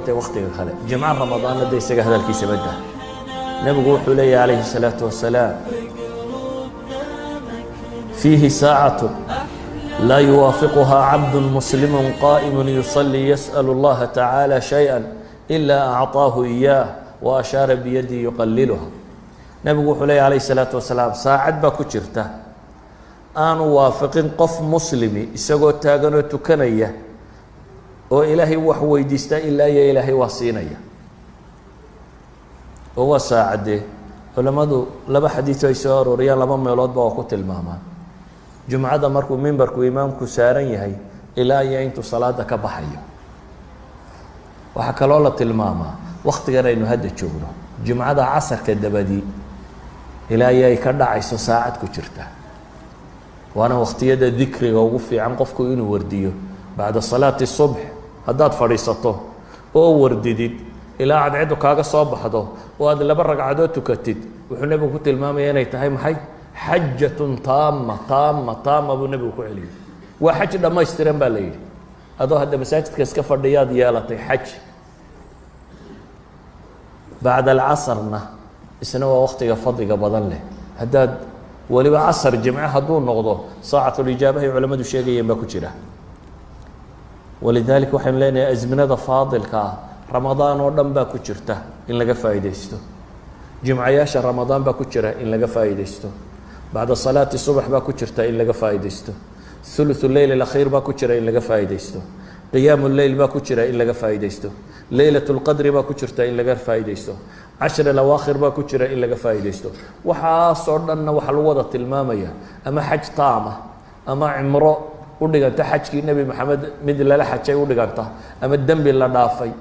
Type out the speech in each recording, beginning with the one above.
badantay waqtiga kale jimca ramadaanna de isaga hadalkiisa badda nabigu wuxuu leeyahay alayhi salaatu wasalaam fiihi saacatu لا يوافقها عبد مسلم قائم يصلي يسأل الله تعالى شيئا إلا أعطاه إياه وأشار بيده يقللها نبي حلي عليه الصلاة والسلام ساعد باكوشرته أنا وافق قف مسلمي إسقو تاغنو تكنية وإلهي وحوي ديستا إلا يا إلهي وصينية هو ساعده ولما دو لبا حديث يسار وريال لما ميلاد باوكوت الماما jumcada markuu mimbarku imaamku saaran yahay ilaa iyo intuu salaada ka baxayo waxa kaloo la tilmaamaa waqtigan aynu hadda joogno jumcada casarka dabadii ilaa ay ka dhacayso saacad ku jirta waana waqtiyada dhikriga ugu fiican qofku inuu wardiyo bacda salaati subh haddaad fadhiisato oo wardidid ilaa aad cidu kaaga soo baxdo oo aad laba ragcadood tukatid wuxuu nabigu ku tilmaamayaa inay tahay maxay حجة تامة تامة تامة أبو النبي وكعلي وحج لما يستلم بالليل هذا هذا مساجد كسكفر رياض يالتي حج بعد العصرنا السنة وقت فضي بدل له هداد ولي عصر الجمعة هدون نقضه ساعة الإجابة هي علماء الشيء ينبكوا ولذلك وحين لنا أزمنة فاضل كا رمضان ودم باكو جرته إن لقى فايدته جمعة ياشر رمضان باكو جره إن لقى فايدته بعد صلاة الصبح باكو جرته إن لقى فايدته ثلث الليل الأخير باكو جره إن لقى فايدته قيام الليل باكو جره إن لقى فايدته ليلة القدر باكو جرته إن لقى فايدته 10 الأواخر باكو جره إن لقى فايدته وحاصرنا وحلوضة المامية أما حج طامة أما عمره ودغانتا حجكي النبي محمد مد لا حجay u dhiganta ama dambi la dhaafay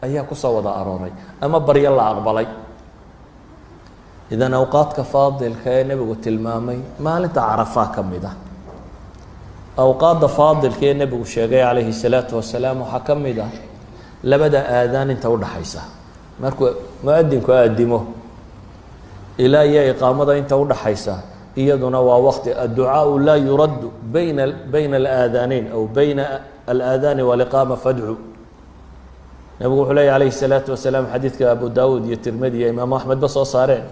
ayaa ku soo wada arooray ama bariya la aqbalay idan awqaadka faadilka ee nabigu tilmaamay maalinta Arafa kamida awqaadda faadilka ee nabigu sheegay alayhi salaatu wasalaam waxa kamida labada aadaan inta u dhaxaysa markuu muadinku aadimo ilaa iyo iqaamada inta u dhaxaysa iyaduna waa waqti الدعاء لا يرد بين الآذانين أو بين الآذان والإقامة فادعوا نبي عليه عليه الصلاة والسلام حديث أبو داود الترمذي إمام أحمد بس صارين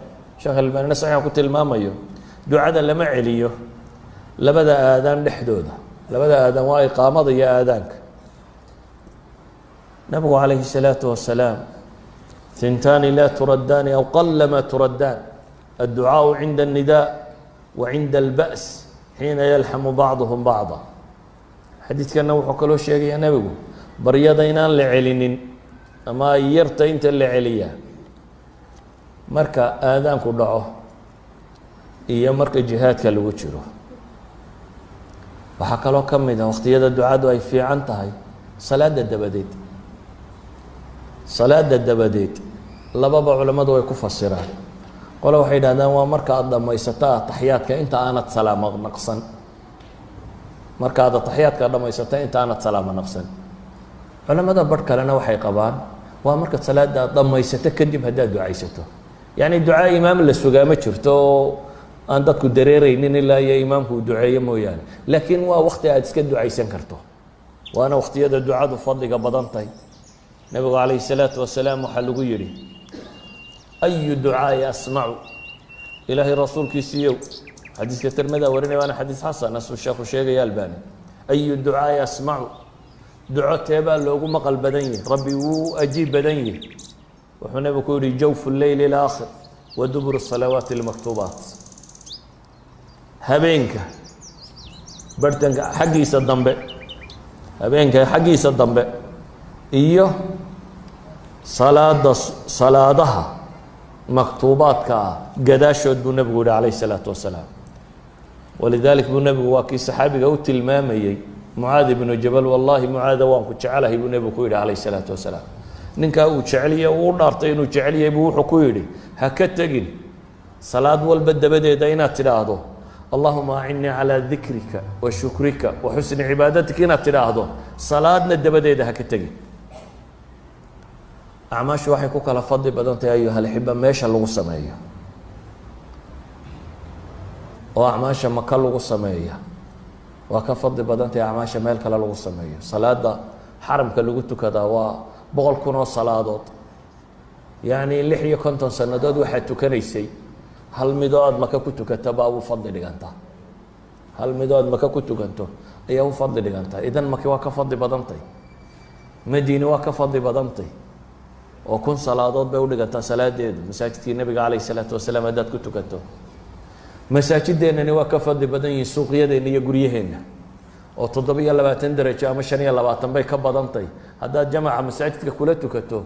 شغل من الناس قلت الماميو دعاء لما عليه لبدا آذان لحدوده لبدا آذان وإقامة ضي آذانك نبي عليه الصلاة والسلام ثنتان لا تردان أو قلما تردان الدعاء عند النداء وعند البأس حين يلحم بعضهم بعضا حديث كان وحو كلو شيغي يا نبي بريادينان لعلنين اما يرتا انت لعليا marka aadaanku dhaco iyo marka jihaadka lagu jiro waxa kale oo kamid ah waqtiyada ducadu ay fiican tahay salaada dabadeed lababa culimadu way ku fasiraan qolo waxay yiraahdaan waa marka aad dhamaysataa taxiyaadka inta aanad salaamo naqsan marka aad taxiyaadka dhamaysataa inta aanad salaamo naqsan culimada bar kalena waxay qabaan waa marka salaada dhamaysato kadib hadaa ducaysato yani ducaa imaam la sugaama jirto aan dadku dareeraynin ilaa iyo imaamku duceeyo mooyaane laakiin waa waqti aad iska ducaysan karto waana waqtiyada ducadu fadliga badan tahay nabiga alayhi salaatu wasalaam waxa lagu yiri أي دعاء أسمع إلهي رسول كيسيو حديث الترمذي ورني وأنا حديث حسن نفس الشيخ الشيخ يا الباني أي دعاء أسمع دعاء تبا لو مقل بدني ربي وأجيب بدني وحنا بقول جوف الليل الآخر ودبر الصلوات المكتوبات هبينك برتنك حقي صدام هبينك حقي صدام إيوه صلادها مكتوبات قداشود بالنبي عليه الصلاة والسلام ولذلك بالنبي واكي صحابي قوت المامي معاذ بن جبل والله معاذ وان كجعله بالنبي كويري عليه الصلاة والسلام ننكا وجعليه ونارتين وجعليه بوحو كويري هكتجين صلاة والبد بدأ دينا تلاهضو اللهم أعني على ذكرك وشكرك وحسن عبادتك إنا تلاهضو صلاة ندبدأ هكتجين أعماش واحد كوكا لفضي بدنت أيها الأحبة ماشى لغو سماية وأعماش مكان لغو سماية وكفضي بدنت أعماش مالك لغو سماية صلاة حرم كلغوتو كذا boqol kun oo salaadood yacni 56 sannadood waxaad tukanaysay hal midoo aad maka ku tukato baa u fadli dhigantaa hal midoo aad maka ku tukanto ayaa u fadli dhigantaa idan maki waa ka fadli badantay madiine waa ka fadli badantay oo 1000 salaadood bay u dhigantaa salaadeedu masaajidkii nabiga calayhi salaatu wasalaam haddaad ku tukato masaajideennani waa ka fadli badan yihiin suuqyadeenna iyo guryaheenna oo 27 darajo ama 25 bay ka badantay haddaad jamaca masaajidka kula tukato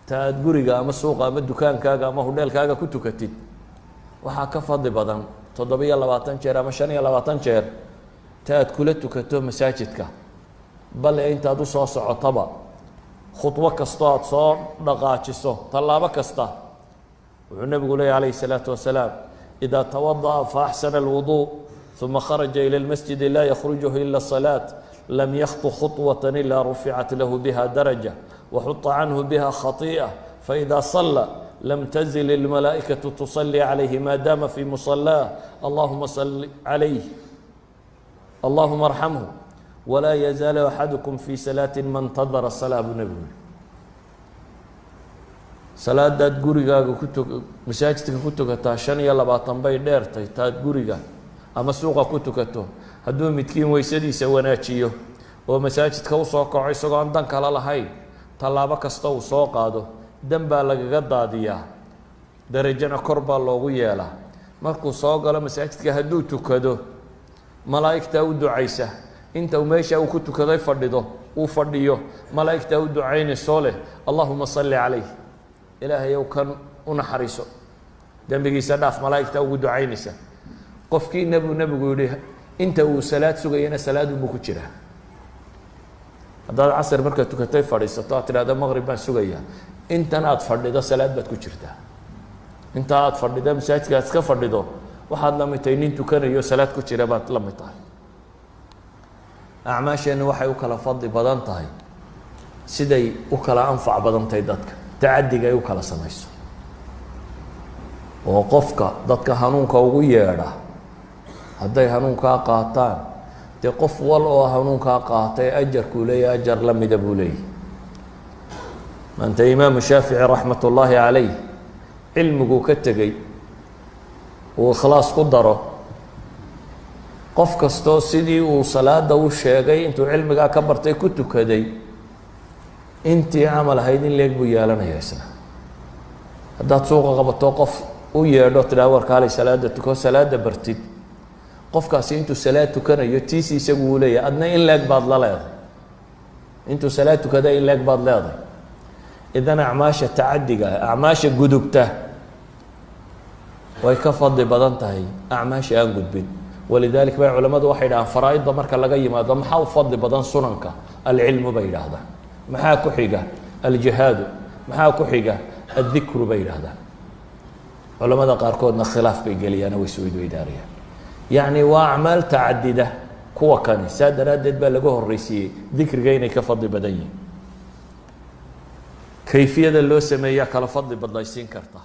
ta aad guriga ama suuqa ama dukaankaaga ama hudheelkaaga ku tukatid waxaa ka fadli badan 27 jeer ama 25 jeer ta aad kula tukato masaajidka bale intaad u soo socotaba khudwo kastoo aad soo dhaqaajiso tallaabo kasta wuxuu nabigu leeyahy calayhi salaatu wasalaam إذا توضأ فأحسن الوضوء ثم خرج إلى المسجد لا يخرجه إلا الصلاة لم يخط خطوة إلا رفعت له بها درجة وحط عنه بها خطيئة فإذا صلى لم تزل الملائكة تصلي عليه ما دام في مصلاه اللهم صل عليه اللهم ارحمه ولا يزال أحدكم في صلاة ما انتظر الصلاة النبي salaadaad gurigaaga masaajidka ku tukataa 25 bay dheertay taad guriga ama suuqa ku tukato hadduu midkiin weysadiisa wanaajiyo oo masaajidka u soo kaco isagoo aan dan kala lahayn tallaabo kasta uu soo qaado dan baa lagaga daadiyaa darajana kor baa loogu yeelaa markuu soo galo masaajidka hadduu tukado malaa'igta u ducaysa inta uu meesha uu ku tukaday fadhiyo malaa'igta u ducaynayso leh allahumma salli calayh ilaahay ou kan u naxariiso dembigiisa dhaaf malaa'igta ugu ducaynaysa qofkii nebigu yidhi inta uu salaad sugayana salaad unbuu ku jiraa haddaad casr markaad tukatay fadhiisato aad tidhahda maqrib baan sugayaa intan aad fadhido salaad baad ku jirtaa inta aad fadhido masaajidka aad iska fadhido waxaad la mid tahay nin tukanayo salaad ku jira baad la mid tahay acmaasheenna waxay u kala fadli badan tahay siday u kala anfac badan tahay dadka tacadiga ay u kala samayso oo qofka dadka hanuunka ugu yeedha hadday hanuunkaa qaataan dee qof wal oo hanuunkaa qaatay ajarkuu leeyahy ajar la mida buu leeyahy maanta imaamu shaafici raxmat ullaahi calayh cilmiguu ka tegey uu ikhlaas ku daro qof kastoo sidii uu salaada u sheegay intuu cilmigaa ka bartay ku tukaday intii camal ahayd in leeg buu yeelanaya isna haddaad suuqa qabato qof u yeedho tidhaha warkaalay salaada tuko salaada bartid qofkaasi intuu salaad tukanayo tiisi isagu uu leeyahay adna in leeg baad la leedahay intuu salaad tukada in leeg baad leedahay idan acmaasha tacadiga acmaasha gudubta way ka fadli badan tahay acmaasha aan gudbin walidalik bay culamadu waxay yidhahaan faraa'idda marka laga yimaado maxaa u fadli badan sunanka alcilmu bay yidhaahdaan maxaa ku xiga aljihaadu maxaa ku xiga addikru bay yidhaahdaan culamada qaarkoodna khilaaf bay geliyaan way isweydaarayaan yacni waa acmaal tacadida kuwa kani saa daraaddeed baa laga horreysiiyey dikriga inay ka fadli badan yihiin kayfiyada loo sameeyaa kala fadli badnaysiin karta